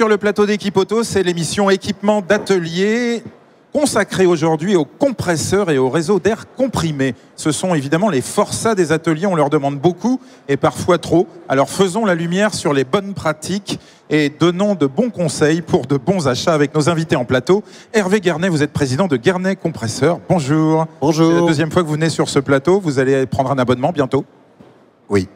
sur le plateau d'Équipe Auto, c'est l'émission équipement d'atelier consacrée aujourd'hui aux compresseurs et aux réseaux d'air comprimé. Ce sont évidemment les forçats des ateliers, on leur demande beaucoup et parfois trop. Alors faisons la lumière sur les bonnes pratiques et donnons de bons conseils pour de bons achats avec nos invités en plateau. Hervé Guernet, vous êtes président de Guernet Compresseurs. Bonjour. Bonjour. C'est la deuxième fois que vous venez sur ce plateau, vous allez prendre un abonnement bientôt. Oui.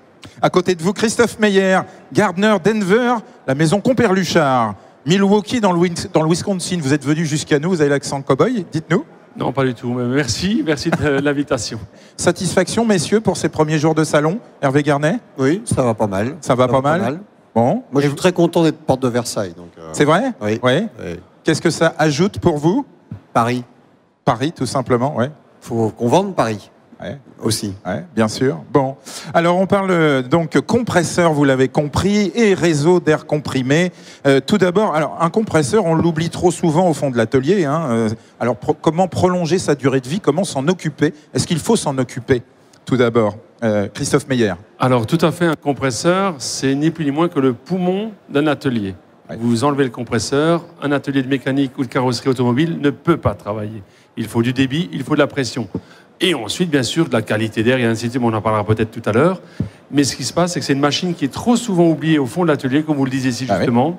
À côté de vous, Christophe Meyer, Gardner Denver, la maison Comperluchard. Milwaukee dans le Wisconsin, vous êtes venu jusqu'à nous, vous avez l'accent cow-boy, dites-nous. Non, pas du tout. Merci de l'invitation. Satisfaction, messieurs, pour ces premiers jours de salon, Hervé Guernet? Oui, ça va pas mal. Ça va pas mal. Bon. Moi, je suis très content d'être porte de Versailles. C'est vrai? Oui. Oui. Qu'est-ce que ça ajoute pour vous? Paris. Paris, tout simplement, oui. Faut qu'on vende Paris. Ouais. Aussi. Ouais, bien sûr. Bon, alors on parle donc compresseur, vous l'avez compris, et réseau d'air comprimé. Tout d'abord, alors un compresseur, on l'oublie trop souvent au fond de l'atelier. Alors comment prolonger sa durée de vie? Comment s'en occuper? Est-ce qu'il faut s'en occuper? Tout d'abord, Christophe Meyer. Alors tout à fait, un compresseur, c'est ni plus ni moins que le poumon d'un atelier. Ouais. Vous enlevez le compresseur, un atelier de mécanique ou de carrosserie automobile ne peut pas travailler. Il faut du débit, il faut de la pression. Et ensuite, bien sûr, de la qualité d'air et ainsi de suite, on en parlera peut-être tout à l'heure. Mais ce qui se passe, c'est que c'est une machine qui est trop souvent oubliée au fond de l'atelier, comme vous le disiez si justement. Oui.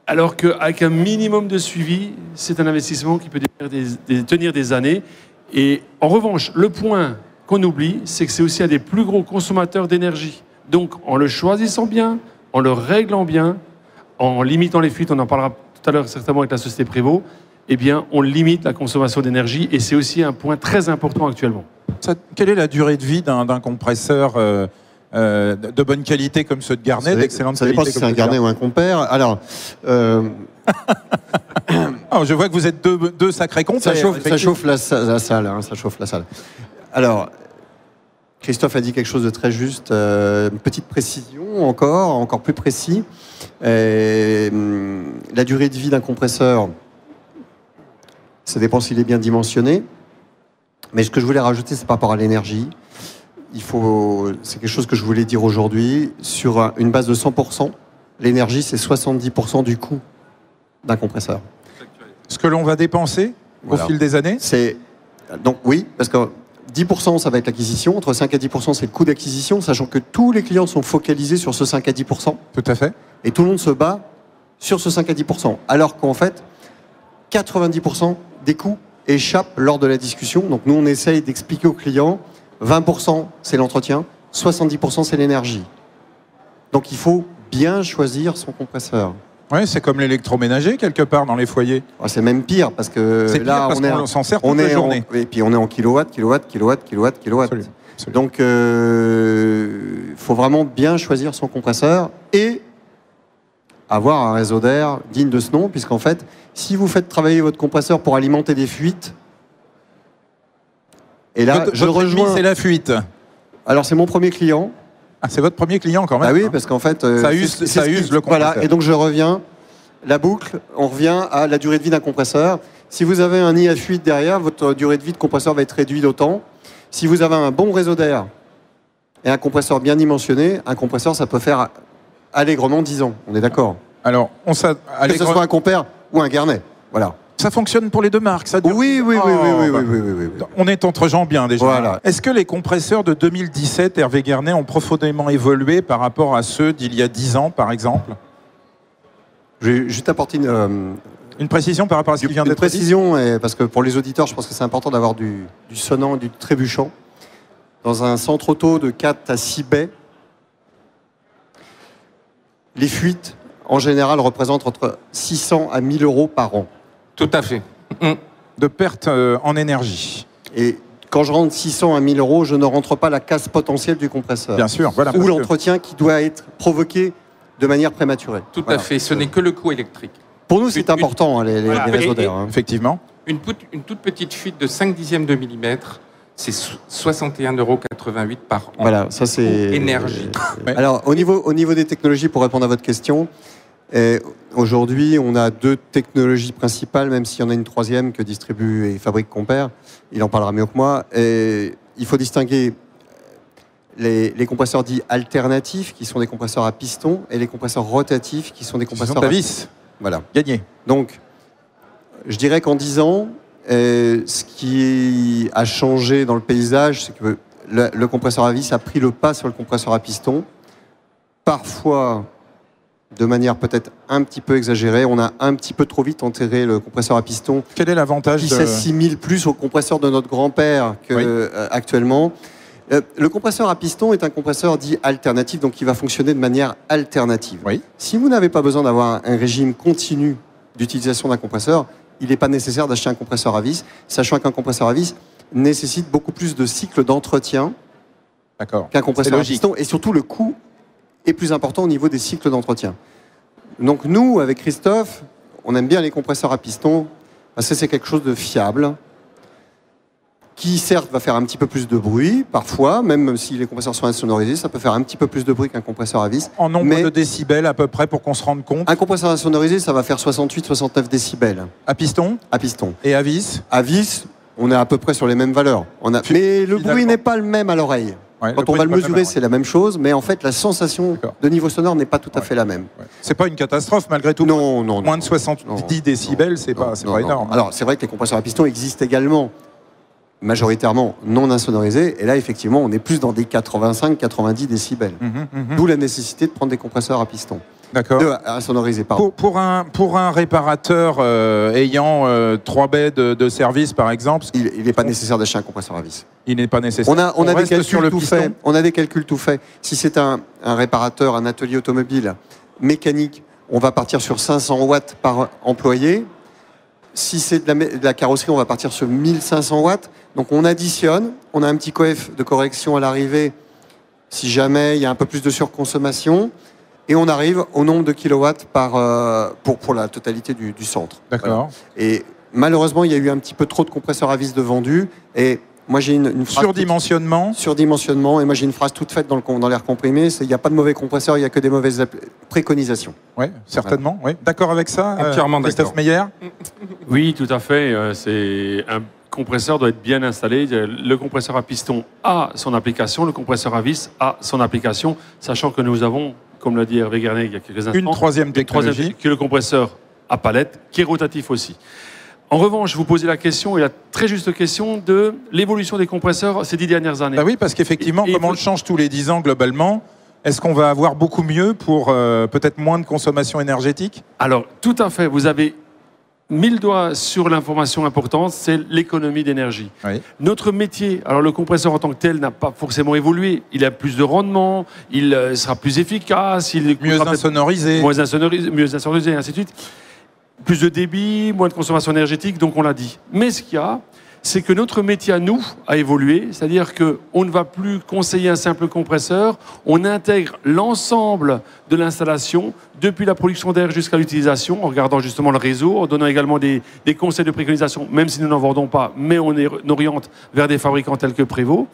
Alors qu'avec un minimum de suivi, c'est un investissement qui peut tenir des années. Et en revanche, le point qu'on oublie, c'est que c'est aussi un des plus gros consommateurs d'énergie. Donc, en le choisissant bien, en le réglant bien, en limitant les fuites, on en parlera tout à l'heure certainement avec la société Prévost, eh bien, on limite la consommation d'énergie et c'est aussi un point très important actuellement. Quelle est la durée de vie d'un compresseur de bonne qualité comme ceux de Guernet, d'excellente qualité? Ça dépend si c'est un Guernet ou un Compère. Alors, oh, je vois que vous êtes deux sacrés compères. Ça chauffe la salle. Ça chauffe la salle. Alors, Christophe a dit quelque chose de très juste. Une petite précision encore plus précis. La durée de vie d'un compresseur, ça dépend s'il est bien dimensionné. Mais ce que je voulais rajouter, c'est par rapport à l'énergie. C'est quelque chose que je voulais dire aujourd'hui. Sur une base de 100%, l'énergie, c'est 70% du coût d'un compresseur. Ce que l'on va dépenser au fil des années? Donc oui, parce que 10%, ça va être l'acquisition. Entre 5 et 10%, c'est le coût d'acquisition, sachant que tous les clients sont focalisés sur ce 5 à 10%. Tout à fait. Et tout le monde se bat sur ce 5 à 10%. Alors qu'en fait, 90% des coûts échappent lors de la discussion. Donc nous, on essaye d'expliquer aux clients, 20% c'est l'entretien, 70% c'est l'énergie. Donc il faut bien choisir son compresseur. Oui, c'est comme l'électroménager quelque part dans les foyers. C'est même pire parce que là, on s'en sert toute la journée. Et puis on est en kilowatts. Absolument. Donc il faut vraiment bien choisir son compresseur et avoir un réseau d'air digne de ce nom, puisqu'en fait, si vous faites travailler votre compresseur pour alimenter des fuites, et là, je rejoins... c'est la fuite. Alors, c'est mon premier client. Ah, c'est votre premier client quand même. Ah oui, parce qu'en fait... ça use le compresseur. Voilà, et donc je reviens, la boucle, on revient à la durée de vie d'un compresseur. Si vous avez un nid à fuite derrière, votre durée de vie de compresseur va être réduite d'autant. Si vous avez un bon réseau d'air et un compresseur bien dimensionné, un compresseur, ça peut faire allègrement 10 ans. On est d'accord? Alors, que ce soit un Compère ou un Guernet. Voilà. Ça fonctionne pour les deux marques, ça dure. Oui. On est entre gens bien déjà. Voilà. Est-ce que les compresseurs de 2017, Hervé Guernet, ont profondément évolué par rapport à ceux d'il y a 10 ans, par exemple? Je vais juste apporter une précision par rapport à ce qui vient d'être dit. Une précision, parce que pour les auditeurs, je pense que c'est important d'avoir du sonnant et du trébuchant. Dans un centre auto de 4 à 6 baies, les fuites, en général, représentent entre 600 à 1000 euros par an. Tout à fait. De perte en énergie. Et quand je rentre 600 à 1000 euros, je ne rentre pas la casse potentielle du compresseur. Bien sûr, voilà. Ou l'entretien qui doit être provoqué de manière prématurée. Tout à fait, ce n'est que le coût électrique. Pour nous, c'est important, les réseaux d'air. Effectivement. Une toute petite fuite de 5 dixièmes de millimètre, c'est 61,88 € par an. Voilà, ça c'est... Énergie. Alors, au niveau des technologies, pour répondre à votre question, aujourd'hui, on a 2 technologies principales, même s'il y en a une troisième que distribue et fabrique Compère. Il en parlera mieux que moi. Et il faut distinguer les compresseurs dits alternatifs, qui sont des compresseurs à piston, et les compresseurs rotatifs, qui sont des compresseurs à vis. Voilà. Gagné. Donc, je dirais qu'en 10 ans, ce qui a changé dans le paysage, c'est que le compresseur à vis a pris le pas sur le compresseur à piston. Parfois, de manière peut-être un petit peu exagérée, on a un petit peu trop vite enterré le compresseur à piston. Quel est l'avantage qui s'assimile plus au compresseur de notre grand-père qu'actuellement. Le compresseur à piston est un compresseur dit alternatif, donc qui va fonctionner de manière alternative. Oui. Si vous n'avez pas besoin d'avoir un régime continu d'utilisation d'un compresseur, il n'est pas nécessaire d'acheter un compresseur à vis, sachant qu'un compresseur à vis nécessite beaucoup plus de cycles d'entretien qu'un compresseur à piston, et surtout le coût est plus important au niveau des cycles d'entretien. Donc nous, avec Christophe, on aime bien les compresseurs à piston parce que c'est quelque chose de fiable, qui certes va faire un petit peu plus de bruit, parfois, même si les compresseurs sont insonorisés, ça peut faire un petit peu plus de bruit qu'un compresseur à vis. En nombre de décibels à peu près pour qu'on se rende compte. Un compresseur insonorisé, ça va faire 68-69 décibels. À piston? À piston. Et à vis? À vis, on est à peu près sur les mêmes valeurs. Mais le bruit n'est pas le même à l'oreille. Ouais, quand on va le mesurer, c'est la même chose, mais en fait, la sensation de niveau sonore n'est pas tout à fait la même. Ouais. C'est pas une catastrophe malgré tout. Non. Moins de 70 décibels, c'est pas énorme. Alors, c'est vrai que les compresseurs à piston existent également, majoritairement non insonorisés, et là, effectivement, on est plus dans des 85-90 décibels. D'où la nécessité de prendre des compresseurs à piston. D'accord. Insonorisés, pardon. Pour un réparateur ayant 3 baies de service, par exemple... Il n'est pas nécessaire d'acheter un compresseur à vis. Il n'est pas nécessaire. On a des calculs tout faits. On a des calculs tout faits. Si c'est un réparateur, un atelier automobile mécanique, on va partir sur 500 watts par employé. Si c'est de la carrosserie, on va partir sur 1500 watts. Donc on additionne, on a un petit coef de correction à l'arrivée si jamais il y a un peu plus de surconsommation. Et on arrive au nombre de kilowatts pour la totalité du centre. D'accord. Voilà. Et malheureusement, il y a eu un petit peu trop de compresseurs à vis de vendus. Et moi, j'ai une phrase... Surdimensionnement. Surdimensionnement. Et moi, j'ai une phrase toute faite dans l'air comprimé. C'est il n'y a pas de mauvais compresseurs, il n'y a que des mauvaises préconisations. Oui, certainement. Voilà. Oui. D'accord avec ça, entièrement Christophe Meyer? Oui, tout à fait. C'est un compresseur doit être bien installé. Le compresseur à piston a son application, le compresseur à vis a son application, sachant que nous avons, comme l'a dit Hervé Garnet il y a quelques instants, une troisième technologie, qui est le compresseur à palette, qui est rotatif aussi. En revanche, vous posez la question, et la très juste question, de l'évolution des compresseurs ces 10 dernières années. Bah oui, parce qu'effectivement, comme on le change tous les 10 ans globalement, est-ce qu'on va avoir beaucoup mieux pour peut-être moins de consommation énergétique? Alors, tout à fait. Vous avez mis le doigt sur l'information importante, c'est l'économie d'énergie. Oui. Notre métier, alors le compresseur en tant que tel n'a pas forcément évolué. Il a plus de rendement, il sera plus efficace, il mieux insonorisé, mieux insonorisé, ainsi de suite. Plus de débit, moins de consommation énergétique, donc on l'a dit. Mais ce qu'il y a, c'est que notre métier à nous a évolué, c'est-à-dire qu'on ne va plus conseiller un simple compresseur, on intègre l'ensemble de l'installation, depuis la production d'air jusqu'à l'utilisation, en regardant justement le réseau, en donnant également des conseils de préconisation, même si nous n'en vendons pas, mais on oriente vers des fabricants tels que Prévost.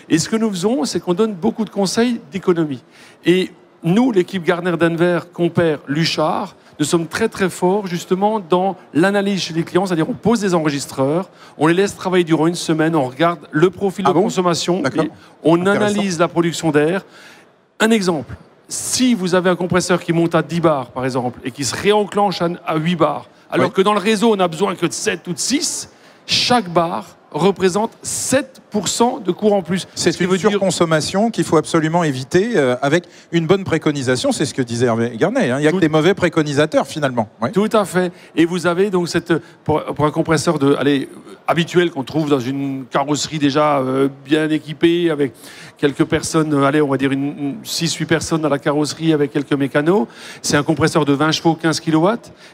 Et ce que nous faisons, c'est qu'on donne beaucoup de conseils d'économie. Et nous, l'équipe Gardner Denver, Compère, Luchard, nous sommes très très forts justement dans l'analyse chez les clients, c'est-à-dire on pose des enregistreurs, on les laisse travailler durant une semaine, on regarde le profil de consommation, et on analyse la production d'air. Un exemple, si vous avez un compresseur qui monte à 10 bars par exemple et qui se réenclenche à 8 bars, alors que dans le réseau on n'a besoin que de 7 ou de 6, chaque bar représente 7% de cours en plus. C'est une surconsommation qu'il faut absolument éviter avec une bonne préconisation, c'est ce que disait Hervé Garnet. Il n'y a que des mauvais préconisateurs finalement. Oui. Tout à fait. Et vous avez donc pour un compresseur habituel qu'on trouve dans une carrosserie déjà bien équipée avec quelques personnes, on va dire 6-8 personnes dans la carrosserie avec quelques mécanos. C'est un compresseur de 20 chevaux, 15 kW.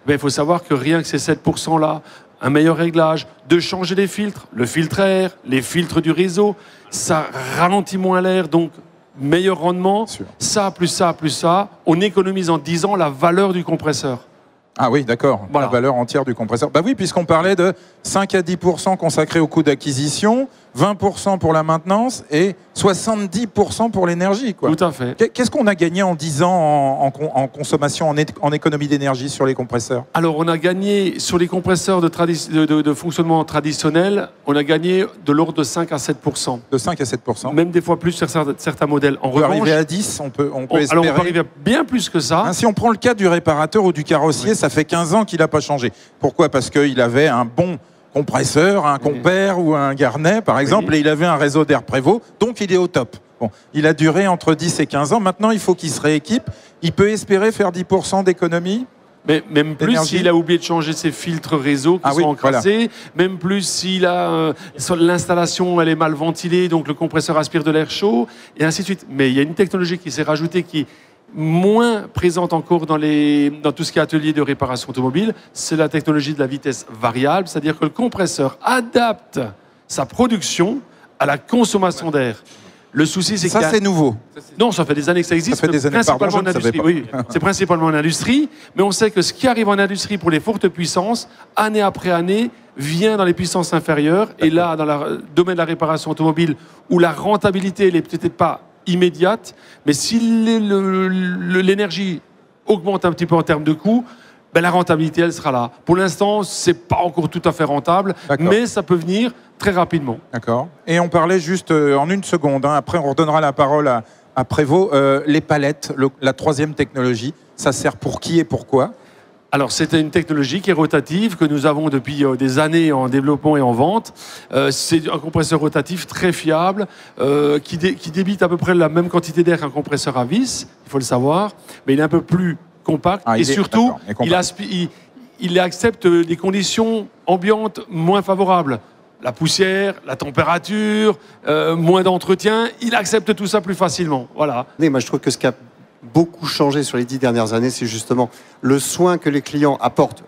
Il faut savoir que rien que ces 7% là, un meilleur réglage, de changer les filtres, le filtre air, les filtres du réseau, ça ralentit moins l'air, donc meilleur rendement, ça, plus ça, plus ça, on économise en 10 ans la valeur du compresseur. Ah oui, d'accord, voilà. La valeur entière du compresseur. Bah oui, puisqu'on parlait de 5 à 10% consacrés au coût d'acquisition, 20% pour la maintenance et 70% pour l'énergie, quoi. Tout à fait. Qu'est-ce qu'on a gagné en 10 ans en consommation, en économie d'énergie sur les compresseurs? Alors, on a gagné sur les compresseurs de fonctionnement traditionnel, on a gagné de l'ordre de 5 à 7%. De 5 à 7%. Même des fois plus sur certains modèles. En On peut revanche, arriver à 10, on peut espérer. alors on peut arriver à bien plus que ça. Hein, si on prend le cas du réparateur ou du carrossier, ça fait 15 ans qu'il n'a pas changé. Pourquoi? Parce qu'il avait un bon compresseur, un Compère ou un Garnet, par exemple, et il avait un réseau d'air Prévost, donc il est au top. Bon, il a duré entre 10 et 15 ans. Maintenant, il faut qu'il se rééquipe. Il peut espérer faire 10% d'économie. Mais même plus s'il a oublié de changer ses filtres réseau qui sont encrassés, même plus s'il a l'installation elle est mal ventilée, donc le compresseur aspire de l'air chaud, et ainsi de suite. Mais il y a une technologie qui s'est rajoutée qui est moins présente encore dans tout ce qui est atelier de réparation automobile, c'est la technologie de la vitesse variable, c'est-à-dire que le compresseur adapte sa production à la consommation d'air. Le souci, c'est que ça, c'est nouveau. Non, ça fait des années que ça existe. Ça fait des années, principalement en industrie. Oui, c'est principalement en industrie, mais on sait que ce qui arrive en industrie pour les fortes puissances, année après année, vient dans les puissances inférieures. Et là, dans le domaine de la réparation automobile, où la rentabilité n'est peut-être pas immédiate, mais si l'énergie augmente un petit peu en termes de coût, ben la rentabilité, elle sera là. Pour l'instant, c'est pas encore tout à fait rentable, mais ça peut venir très rapidement. D'accord. Et on parlait juste en une seconde, hein, après on redonnera la parole à Prévost, les palettes, la troisième technologie, ça sert pour qui et pourquoi? Alors, c'est une technologie qui est rotative, que nous avons depuis des années en développement et en vente. C'est un compresseur rotatif très fiable, qui débite à peu près la même quantité d'air qu'un compresseur à vis, il faut le savoir, mais il est un peu plus compact, et surtout, il accepte des conditions ambiantes moins favorables. La poussière, la température, moins d'entretien, il accepte tout ça plus facilement. Voilà. Moi, je trouve que ce qui a beaucoup changé sur les 10 dernières années, c'est justement le soin que les clients apportent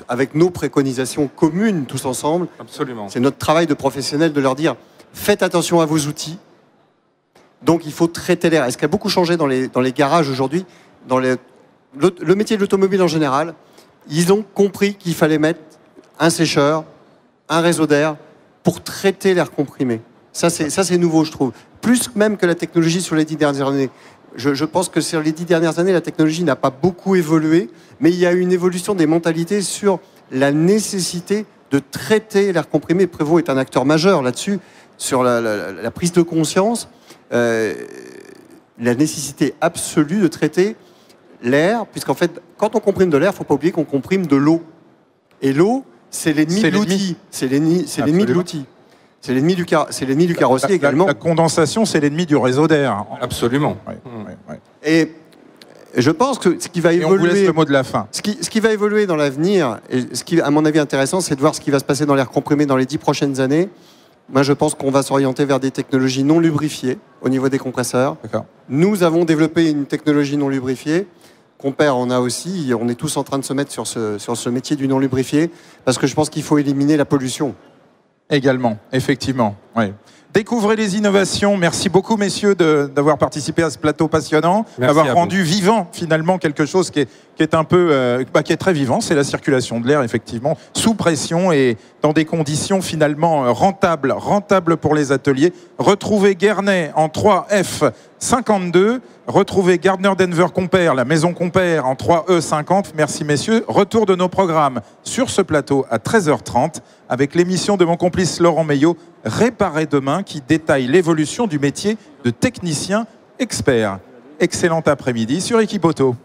avec nos préconisations communes tous ensemble. Absolument. C'est notre travail de professionnel de leur dire faites attention à vos outils. Donc, il faut traiter l'air. Et ce qui a beaucoup changé dans les garages aujourd'hui, dans le métier de l'automobile en général, ils ont compris qu'il fallait mettre un sécheur, un réseau d'air pour traiter l'air comprimé. Ça, c'est nouveau, je trouve. Plus même que la technologie sur les 10 dernières années. Je pense que sur les 10 dernières années, la technologie n'a pas beaucoup évolué, mais il y a une évolution des mentalités sur la nécessité de traiter l'air comprimé. Prévost est un acteur majeur là-dessus, sur la prise de conscience, la nécessité absolue de traiter l'air, puisqu'en fait, quand on comprime de l'air, il ne faut pas oublier qu'on comprime de l'eau. Et l'eau, c'est l'ennemi de l'outil. C'est l'ennemi de l'outil. C'est l'ennemi du carrossier également. La condensation, c'est l'ennemi du réseau d'air. Absolument. Ouais. Et je pense que ce qui va évoluer... Et on vous laisse le mot de la fin. Ce qui va évoluer dans l'avenir, et ce qui, à mon avis, intéressant, c'est de voir ce qui va se passer dans l'air comprimé dans les 10 prochaines années. Moi, je pense qu'on va s'orienter vers des technologies non lubrifiées au niveau des compresseurs. Nous avons développé une technologie non lubrifiée. Compère, on a aussi. On est tous en train de se mettre sur ce métier du non lubrifié, parce que je pense qu'il faut éliminer la pollution. Également, effectivement. Ouais. Découvrez les innovations. Merci beaucoup, messieurs, d'avoir participé à ce plateau passionnant, d'avoir rendu vivant, finalement, quelque chose qui est un peu, qui est très vivant. C'est la circulation de l'air, effectivement, sous pression et dans des conditions, finalement, rentables pour les ateliers. Retrouvez Guerney en 3F52. Retrouvez Gardner Denver Compère, la maison Compère, en 3E50. Merci, messieurs. Retour de nos programmes sur ce plateau à 13h30 avec l'émission de mon complice Laurent Meillot, Réparer demain, qui détaille l'évolution du métier de technicien expert. Excellent après-midi sur Équipe Auto.